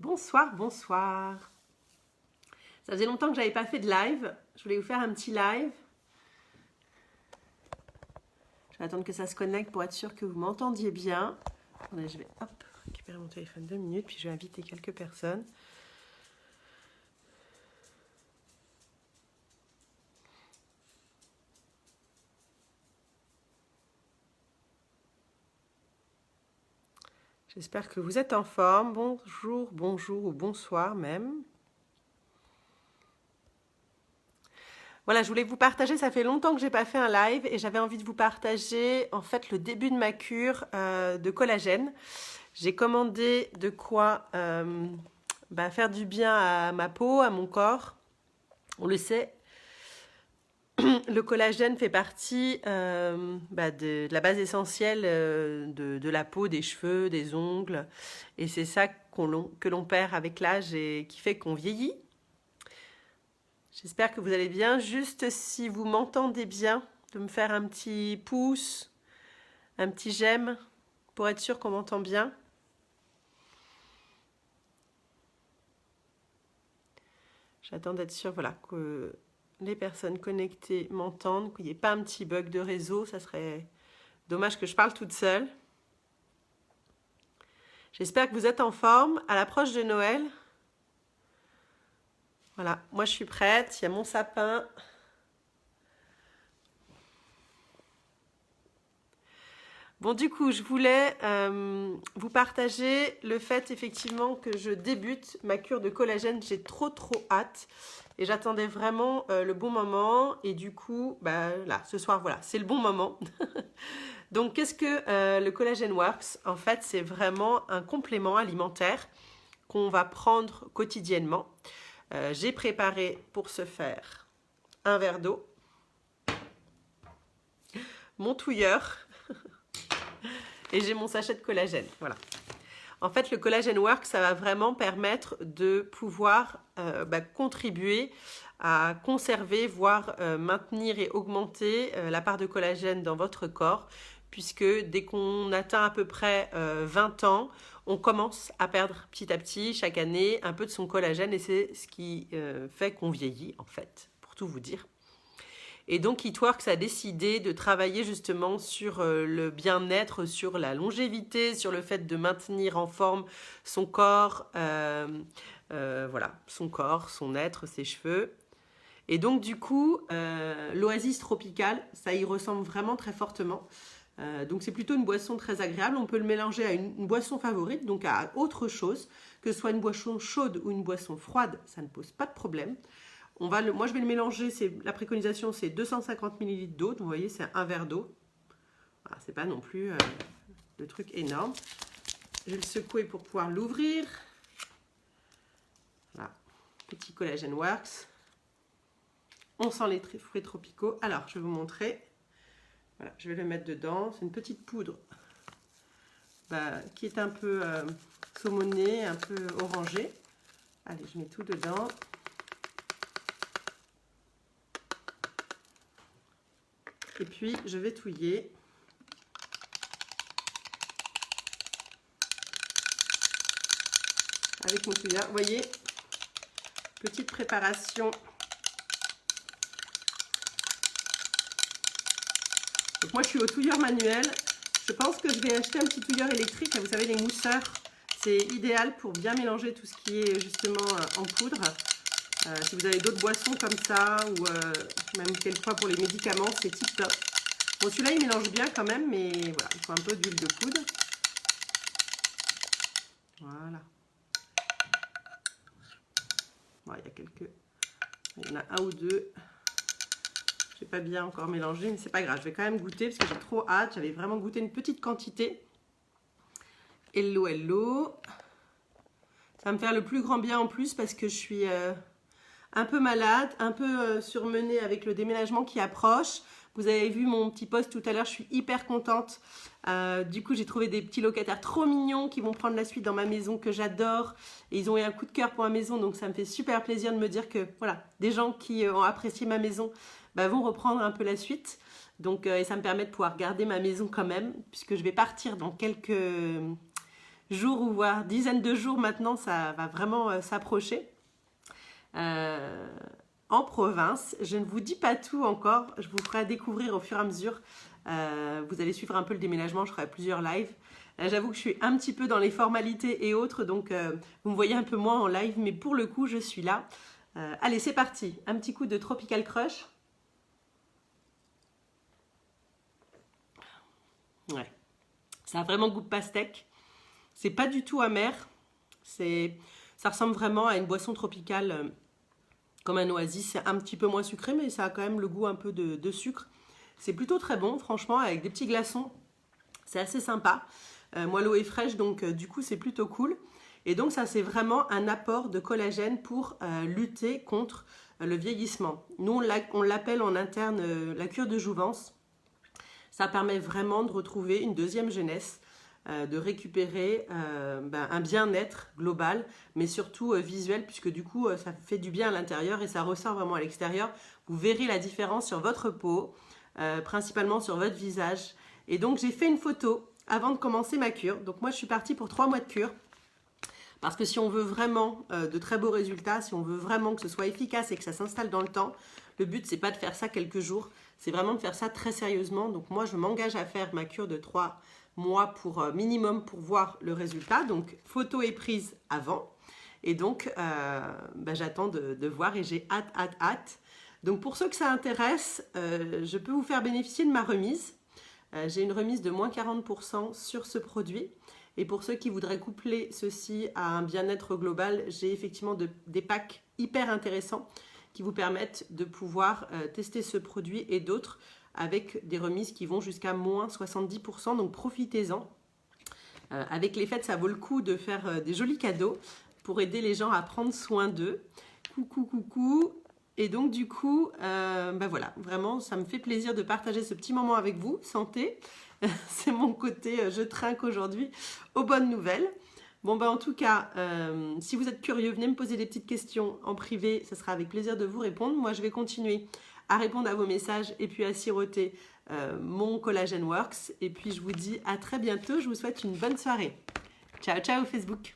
Bonsoir, bonsoir. Ça faisait longtemps que je n'avais pas fait de live. Je voulais vous faire un petit live. Je vais attendre que ça se connecte pour être sûr que vous m'entendiez bien. Attendez, je vais récupérer mon téléphone 2 minutes, puis je vais inviter quelques personnes. J'espère que vous êtes en forme. Bonjour, bonjour ou bonsoir même. Voilà, je voulais vous partager, ça fait longtemps que je n'ai pas fait un live et j'avais envie de vous partager en fait le début de ma cure de collagène. J'ai commandé de quoi faire du bien à ma peau, à mon corps. On le sait, le collagène fait partie de la base essentielle de la peau, des cheveux, des ongles. Et c'est ça que l'on perd avec l'âge et qui fait qu'on vieillit. J'espère que vous allez bien. Juste si vous m'entendez bien, de me faire un petit pouce, un petit j'aime, pour être sûr qu'on m'entend bien. J'attends d'être sûre que les personnes connectées m'entendent, qu'il n'y ait pas un petit bug de réseau. Ça serait dommage que je parle toute seule. J'espère que vous êtes en forme à l'approche de Noël. Voilà, moi je suis prête, il y a mon sapin. Bon, du coup, je voulais vous partager le fait effectivement que je débute ma cure de collagène. J'ai trop hâte et j'attendais vraiment le bon moment. Et du coup, là, ce soir, voilà, c'est le bon moment. Donc, qu'est-ce que le Collagen Works? En fait, c'est vraiment un complément alimentaire qu'on va prendre quotidiennement. J'ai préparé pour ce faire un verre d'eau, mon touilleur et j'ai mon sachet de collagène. Voilà. En fait, le Collagen Works, ça va vraiment permettre de pouvoir contribuer à conserver, voire maintenir et augmenter la part de collagène dans votre corps, puisque dès qu'on atteint à peu près 20 ans, on commence à perdre petit à petit, chaque année, un peu de son collagène, et c'est ce qui fait qu'on vieillit, en fait, pour tout vous dire. Et donc, Eatworks a décidé de travailler justement sur le bien-être, sur la longévité, sur le fait de maintenir en forme son corps, son corps, son être, ses cheveux. Et donc, du coup, l'Oasis tropicale, ça y ressemble vraiment très fortement. Donc c'est plutôt une boisson très agréable. On peut le mélanger à une boisson favorite, donc à autre chose, que ce soit une boisson chaude ou une boisson froide, ça ne pose pas de problème. Moi je vais le mélanger, la préconisation c'est 250 ml d'eau, donc vous voyez c'est un verre d'eau. Voilà, c'est pas non plus le truc énorme. Je vais le secouer pour pouvoir l'ouvrir. Voilà, petit Collagen Works. On sent les fruits tropicaux. Alors je vais vous montrer. Voilà, je vais le mettre dedans. C'est une petite poudre qui est un peu saumonée, un peu orangée. Allez, je mets tout dedans. Et puis, je vais touiller. Avec mon touilleur. Vous voyez, petite préparation. Donc moi je suis au touilleur manuel. Je pense que je vais acheter un petit touilleur électrique. Vous savez, les mousseurs, c'est idéal pour bien mélanger tout ce qui est justement en poudre. Si vous avez d'autres boissons comme ça, ou même quelquefois pour les médicaments, c'est tip top. Bon, celui-là il mélange bien quand même, mais voilà, il faut un peu d'huile de poudre. Voilà. Bon, il y en a un ou deux. Je n'ai pas bien encore mélangé, mais c'est pas grave. Je vais quand même goûter parce que j'ai trop hâte. J'avais vraiment goûté une petite quantité. Hello, hello. Ça va me faire le plus grand bien en plus parce que je suis un peu malade, un peu surmenée avec le déménagement qui approche. Vous avez vu mon petit post tout à l'heure, je suis hyper contente. Du coup, j'ai trouvé des petits locataires trop mignons qui vont prendre la suite dans ma maison que j'adore. Et ils ont eu un coup de cœur pour ma maison, donc ça me fait super plaisir de me dire que voilà, des gens qui ont apprécié ma maison vont reprendre un peu la suite. Donc, et ça me permet de pouvoir garder ma maison quand même, puisque je vais partir dans jours ou voire dizaines de jours maintenant, ça va vraiment s'approcher. En province, je ne vous dis pas tout encore, je vous ferai découvrir au fur et à mesure. Vous allez suivre un peu le déménagement, je ferai plusieurs lives. J'avoue que je suis un petit peu dans les formalités et autres, donc vous me voyez un peu moins en live, mais pour le coup, je suis là. Allez, c'est parti. Un petit coup de Tropical Crush. Ouais. Ça a vraiment goût de pastèque. C'est pas du tout amer. Ça ressemble vraiment à une boisson tropicale comme un oasis. C'est un petit peu moins sucré, mais ça a quand même le goût un peu de sucre. C'est plutôt très bon, franchement, avec des petits glaçons. C'est assez sympa. Moi, l'eau est fraîche, donc du coup, c'est plutôt cool. Et donc, ça, c'est vraiment un apport de collagène pour lutter contre le vieillissement. Nous, on l'appelle en interne la cure de jouvence. Ça permet vraiment de retrouver une deuxième jeunesse, de récupérer un bien-être global, mais surtout visuel, puisque du coup, ça fait du bien à l'intérieur et ça ressort vraiment à l'extérieur. Vous verrez la différence sur votre peau, principalement sur votre visage. Et donc, j'ai fait une photo avant de commencer ma cure. Donc, moi, je suis partie pour 3 mois de cure. Parce que si on veut vraiment de très beaux résultats, si on veut vraiment que ce soit efficace et que ça s'installe dans le temps, le but, c'est pas de faire ça quelques jours, c'est vraiment de faire ça très sérieusement. Donc moi, je m'engage à faire ma cure de 3 mois pour minimum pour voir le résultat. Donc, photo est prise avant. Et donc, j'attends de voir et j'ai hâte. Donc, pour ceux que ça intéresse, je peux vous faire bénéficier de ma remise. J'ai une remise de moins 40% sur ce produit. Et pour ceux qui voudraient coupler ceci à un bien-être global, j'ai effectivement des packs hyper intéressants qui vous permettent de pouvoir tester ce produit et d'autres avec des remises qui vont jusqu'à moins 70%. Donc profitez-en. Avec les fêtes, ça vaut le coup de faire des jolis cadeaux pour aider les gens à prendre soin d'eux. Coucou. Et donc du coup, voilà, vraiment, ça me fait plaisir de partager ce petit moment avec vous. Santé, c'est mon côté, je trinque aujourd'hui aux bonnes nouvelles. Bon, en tout cas, si vous êtes curieux, venez me poser des petites questions en privé, ce sera avec plaisir de vous répondre. Moi, je vais continuer à répondre à vos messages et puis à siroter mon Collagen Works. Et puis, je vous dis à très bientôt. Je vous souhaite une bonne soirée. Ciao, ciao Facebook.